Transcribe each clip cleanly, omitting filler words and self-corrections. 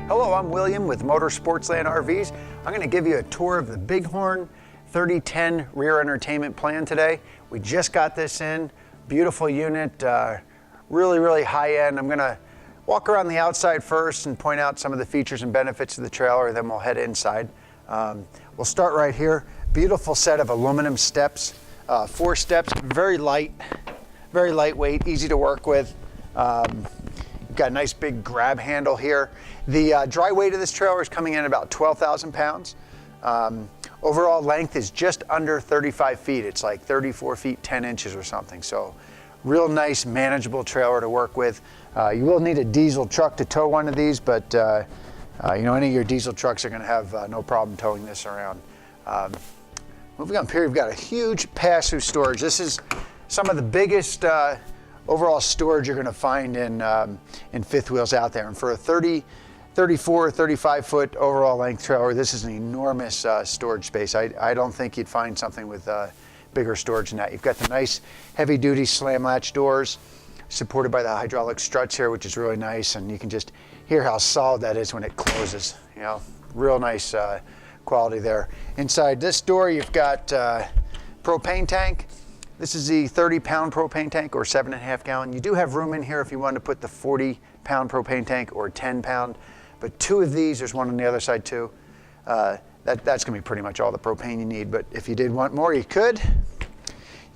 Hello, I'm William with Sportsland RVs. I'm going to give you a tour of the Bighorn 3010 rear entertainment plan today. We just got this in. Beautiful unit, really high end. I'm going to walk around the outside first and point out some of the features and benefits of the trailer, then we'll head inside. We'll start right here. Beautiful set of aluminum steps, 4 steps, very lightweight, easy to work with. You've got a nice big grab handle here. The dry weight of this trailer is coming in about 12,000 pounds. Overall length is just under 35 feet. It's like 34 feet 10 inches or something. So real nice manageable trailer to work with. You will need a diesel truck to tow one of these, but you know, any of your diesel trucks are going to have no problem towing this around. Moving up here, we've got a huge pass-through storage. This is some of the biggest overall storage you're going to find in fifth wheels out there. And for a 34, 35 foot overall length trailer, this is an enormous storage space. I don't think you'd find something with bigger storage than that. You've got the nice heavy duty slam latch doors supported by the hydraulic struts here, which is really nice. And you can just hear how solid that is when it closes. You know, real nice quality there. Inside this door, you've got propane tank. This is the 30-pound propane tank or 7.5 gallon. You do have room in here if you want to put the 40-pound propane tank or 10-pound. But 2 of these, there's one on the other side too. That's gonna be pretty much all the propane you need. But if you did want more, you could.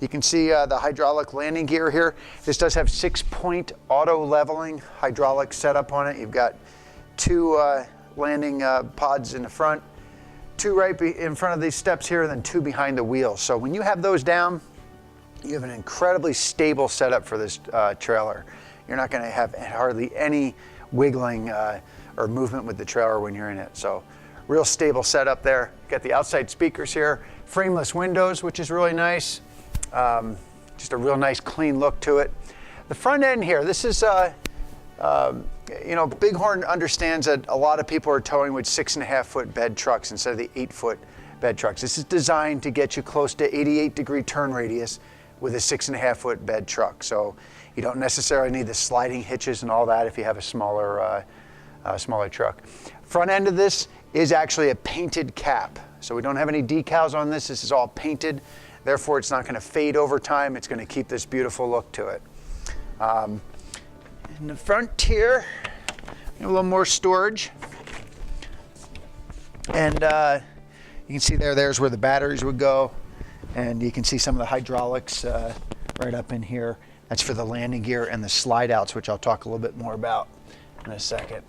You can see the hydraulic landing gear here. This does have 6-point auto leveling hydraulic setup on it. You've got 2 landing pods in the front, 2 right in front of these steps here, and then 2 behind the wheel. So when you have those down, you have an incredibly stable setup for this trailer. You're not gonna have hardly any wiggling or movement with the trailer when you're in it. So real stable setup there. Got the outside speakers here, frameless windows, which is really nice. Just a real nice clean look to it. The front end here, this is, you know, Bighorn understands that a lot of people are towing with 6.5 foot bed trucks instead of the 8 foot bed trucks. This is designed to get you close to 88-degree turn radius with a 6.5 foot bed truck. So you don't necessarily need the sliding hitches and all that if you have a smaller truck. Front end of this is actually a painted cap. So we don't have any decals on this. This is all painted. Therefore, it's not going to fade over time. It's going to keep this beautiful look to it. In the front here, a little more storage. And you can see there's where the batteries would go. And you can see some of the hydraulics right up in here. That's for the landing gear and the slide outs, which I'll talk a little bit more about in a second.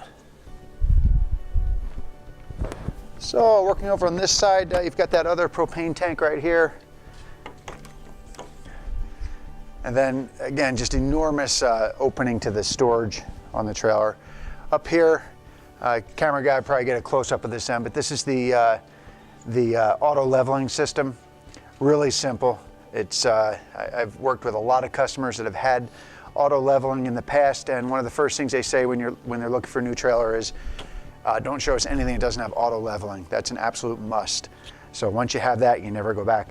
So working over on this side, you've got that other propane tank right here. And then again, just enormous opening to the storage on the trailer. Up here, camera guy will probably get a close up of this end, but this is the auto leveling system. Really simple. It's I've worked with a lot of customers that have had auto leveling in the past, and one of the first things they say when they're looking for a new trailer is, don't show us anything that doesn't have auto leveling. That's an absolute must. So once you have that, you never go back.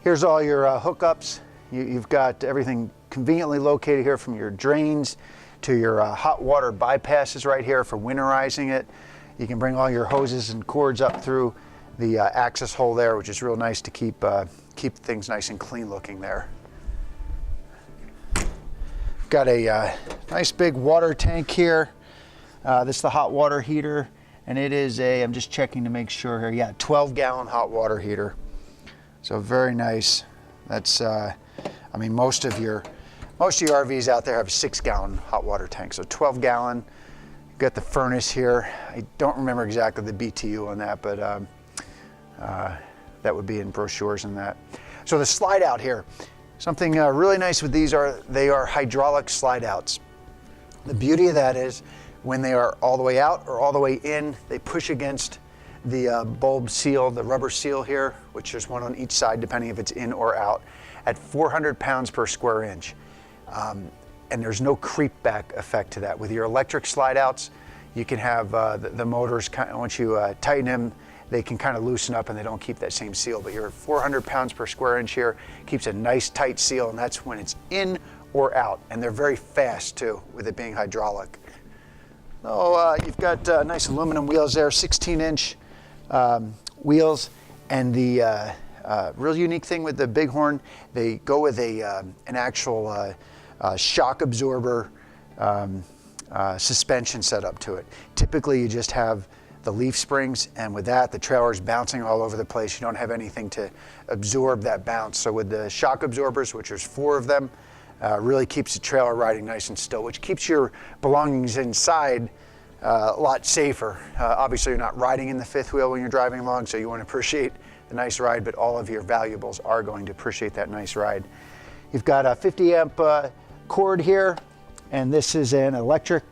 Here's all your hookups. You've got everything conveniently located here, from your drains to your hot water bypasses right here for winterizing it. You can bring all your hoses and cords up through the access hole there, which is real nice to keep things nice and clean looking there. Got a nice big water tank here. This is the hot water heater, and it is I'm just checking to make sure here, yeah, 12-gallon hot water heater. So very nice. That's, I mean, most of your RVs out there have 6-gallon hot water tanks, so 12-gallon. You've got the furnace here. I don't remember exactly the BTU on that, but that would be in brochures and that. So the slide out here, something really nice with these they are hydraulic slide outs. The beauty of that is when they are all the way out or all the way in, they push against the bulb seal, the rubber seal here, which there's one on each side depending if it's in or out, at 400 pounds per square inch. And there's no creep back effect to that. With your electric slide outs, you can have the motors, once you tighten them, they can kind of loosen up and they don't keep that same seal. But your 400 pounds per square inch here keeps a nice tight seal, and that's when it's in or out. And they're very fast too, with it being hydraulic. Oh, you've got nice aluminum wheels there, 16-inch wheels, and the real unique thing with the Bighorn, they go with an actual shock absorber suspension setup to it. Typically, you just have the leaf springs, and with that, the trailer's bouncing all over the place. You don't have anything to absorb that bounce. So with the shock absorbers, which there's 4 of them, really keeps the trailer riding nice and still, which keeps your belongings inside a lot safer. Obviously, you're not riding in the fifth wheel when you're driving along, so you want to appreciate the nice ride, but all of your valuables are going to appreciate that nice ride. You've got a 50 amp cord here, and this is an electric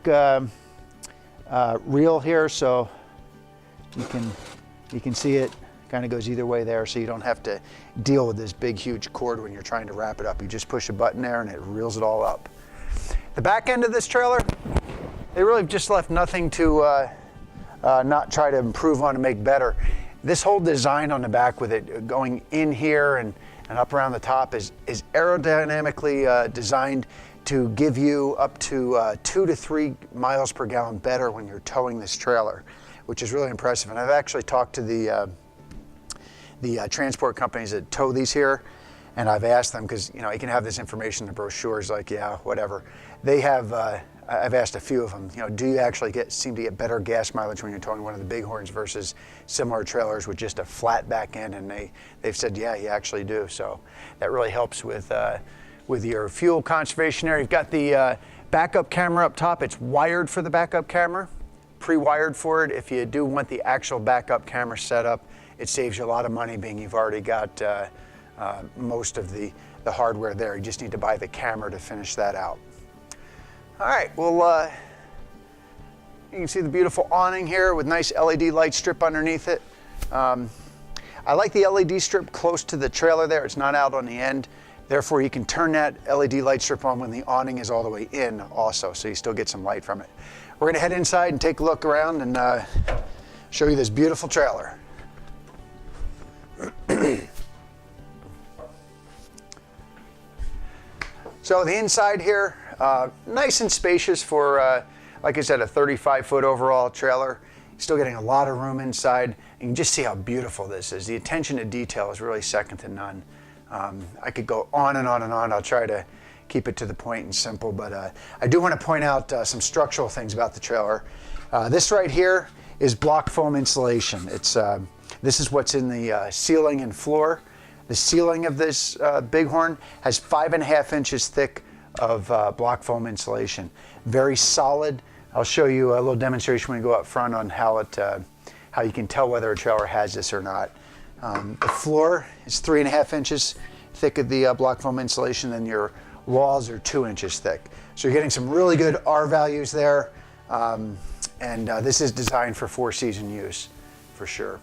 reel here, so you can see it kind of goes either way there, so you don't have to deal with this big huge cord when you're trying to wrap it up. You just push a button there and it reels it all up. The back end of this trailer, they really just left nothing to not try to improve on and make better. This whole design on the back with it going in here and up around the top is aerodynamically designed to give you up to 2 to 3 miles per gallon better when you're towing this trailer, which is really impressive. And I've actually talked to the transport companies that tow these here, and I've asked them, because you can have this information in the brochures, like, yeah, whatever. They have, I've asked a few of them, do you actually seem to get better gas mileage when you're towing one of the Bighorns versus similar trailers with just a flat back end? And they've said, yeah, you actually do. So that really helps with your fuel conservation there. You've got the backup camera up top. It's wired for the backup camera, pre-wired for it. If you do want the actual backup camera set up, it saves you a lot of money, being you've already got most of the hardware there. You just need to buy the camera to finish that out. All right, well, you can see the beautiful awning here with nice LED light strip underneath it. I like the LED strip close to the trailer there. It's not out on the end. Therefore, you can turn that LED light strip on when the awning is all the way in also, so you still get some light from it. We're gonna head inside and take a look around and show you this beautiful trailer. So the inside here, nice and spacious for, like I said, a 35-foot overall trailer. Still getting a lot of room inside. You can just see how beautiful this is. The attention to detail is really second to none. I could go on and on and on. I'll try to keep it to the point and simple, but I do want to point out some structural things about the trailer. This right here is block foam insulation. This is what's in the ceiling and floor. The ceiling of this Bighorn has 5.5 inches thick of block foam insulation. Very solid. I'll show you a little demonstration when we go up front on how you can tell whether a trailer has this or not. The floor is 3.5 inches thick of the block foam insulation, and your walls are 2 inches thick. So you're getting some really good R values there, and this is designed for 4-season use for sure.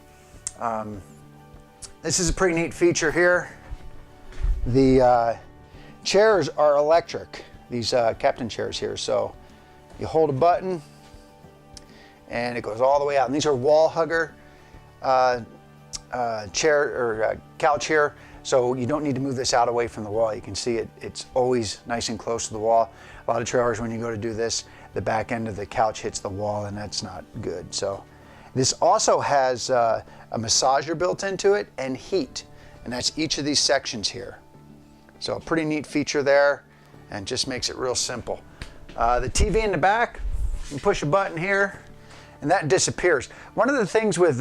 This is a pretty neat feature here. The chairs are electric, these captain chairs here. So you hold a button and it goes all the way out. And these are wall hugger chair or couch here. So you don't need to move this out away from the wall. You can see it's always nice and close to the wall. A lot of trailers, when you go to do this, the back end of the couch hits the wall, and that's not good. So this also has a massager built into it and heat, and that's each of these sections here. So a pretty neat feature there, and just makes it real simple. The TV in the back, you can push a button here, and that disappears. One of the things with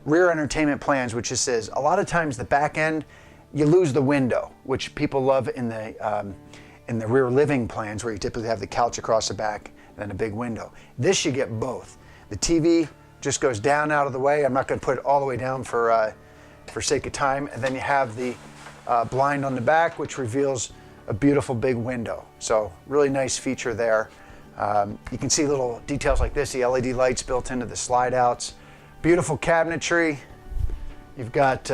rear entertainment plans, which just is a lot of times the back end, you lose the window, which people love in the rear living plans, where you typically have the couch across the back and then a big window. This, you get both. The TV just goes down out of the way. I'm not going to put it all the way down for sake of time. And then you have the blind on the back, which reveals a beautiful big window. So really nice feature there. You can see little details like this, the LED lights built into the slide outs. Beautiful cabinetry. You've got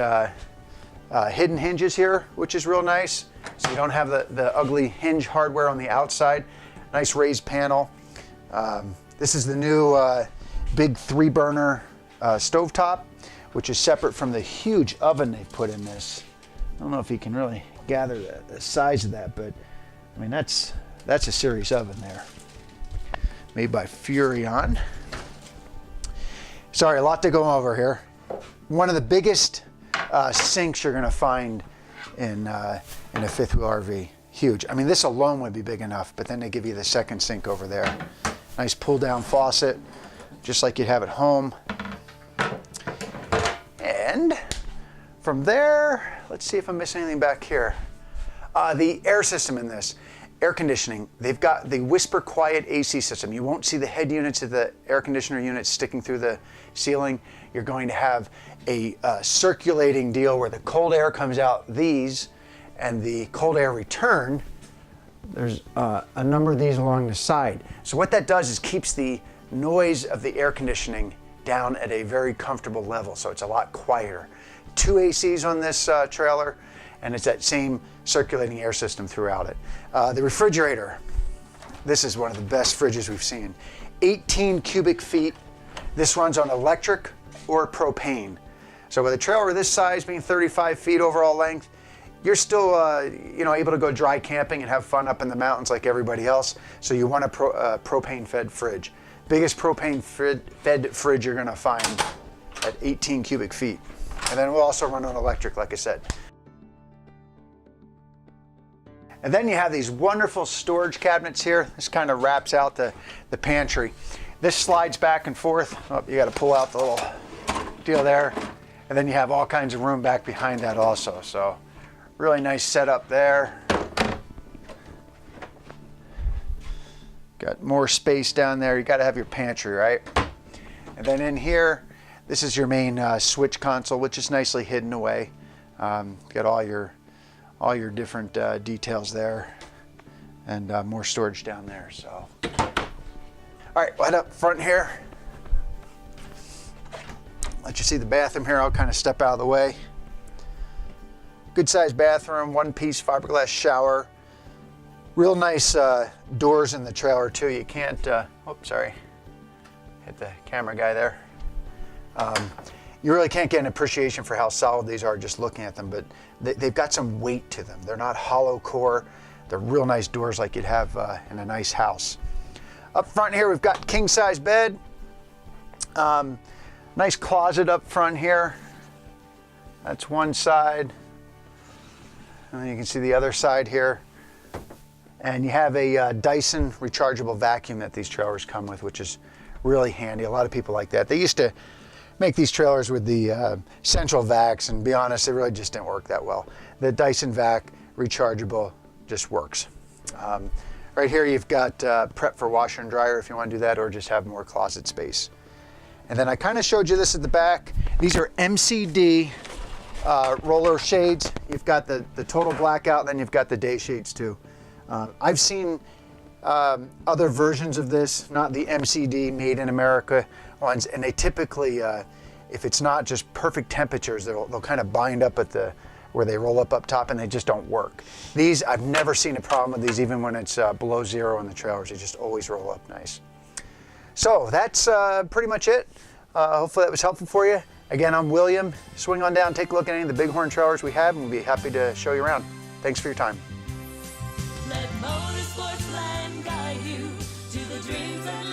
hidden hinges here, which is real nice. So you don't have the ugly hinge hardware on the outside. Nice raised panel. This is the new big 3-burner stovetop, which is separate from the huge oven they've put in this. I don't know if you can really gather the size of that, but I mean, that's a serious oven there. made by Furrion. Sorry, a lot to go over here. One of the biggest sinks you're gonna find in a fifth wheel RV. Huge. I mean, this alone would be big enough, but then they give you the second sink over there. Nice pull down faucet, just like you'd have at home. And from there, let's see if I'm missing anything back here. The air system in this, air conditioning, they've got the Whisper Quiet AC system. You won't see the head units of the air conditioner units sticking through the ceiling. You're going to have a circulating deal where the cold air comes out these, and the cold air return, there's a number of these along the side. So what that does is keeps the noise of the air conditioning down at a very comfortable level, so it's a lot quieter. 2 ACs on this trailer, and it's that same circulating air system throughout it. The refrigerator, this is one of the best fridges we've seen. 18 cubic feet. This runs on electric or propane. So with a trailer this size, being 35 feet overall length, you're still able to go dry camping and have fun up in the mountains like everybody else. So you want a propane fed fridge. Biggest propane fed fridge you're gonna find at 18 cubic feet. And then we'll also run on electric, like I said. And then you have these wonderful storage cabinets here. This kind of wraps out the pantry. This slides back and forth. Oh, you gotta pull out the little deal there. And then you have all kinds of room back behind that also. So really nice setup there. Got more space down there. You gotta have your pantry, right? And then in here, this is your main switch console, which is nicely hidden away. Got all your different details there, and more storage down there. So, all right, right up front here. Let you see the bathroom here. I'll kind of step out of the way. Good sized bathroom, 1-piece fiberglass shower. Real nice doors in the trailer too. You can't, sorry, hit the camera guy there. You really can't get an appreciation for how solid these are just looking at them, but they've got some weight to them. They're not hollow core. They're real nice doors like you'd have in a nice house. Up front here, we've got king size bed. Nice closet up front here. That's one side. And then you can see the other side here. And you have a Dyson rechargeable vacuum that these trailers come with, which is really handy. A lot of people like that. They used to make these trailers with the central vacs, and to be honest, it really just didn't work that well. The Dyson vac rechargeable just works. Right here you've got prep for washer and dryer if you want to do that, or just have more closet space. And then I kind of showed you this at the back. These are Mcd Roller Shades. You've got the total blackout, and then you've got the day shades too. I've seen other versions of this, not the Mcd made in America ones, and they typically, if it's not just perfect temperatures, they'll kind of bind up at where they roll up top, and they just don't work. These, I've never seen a problem with these, even when it's below zero in the trailers. They just always roll up nice. So that's pretty much it. Hopefully that was helpful for you. Again, I'm William. Swing on down, take a look at any of the Bighorn trailers we have, and we'll be happy to show you around. Thanks for your time. Let Sportsland guide you to the dreams and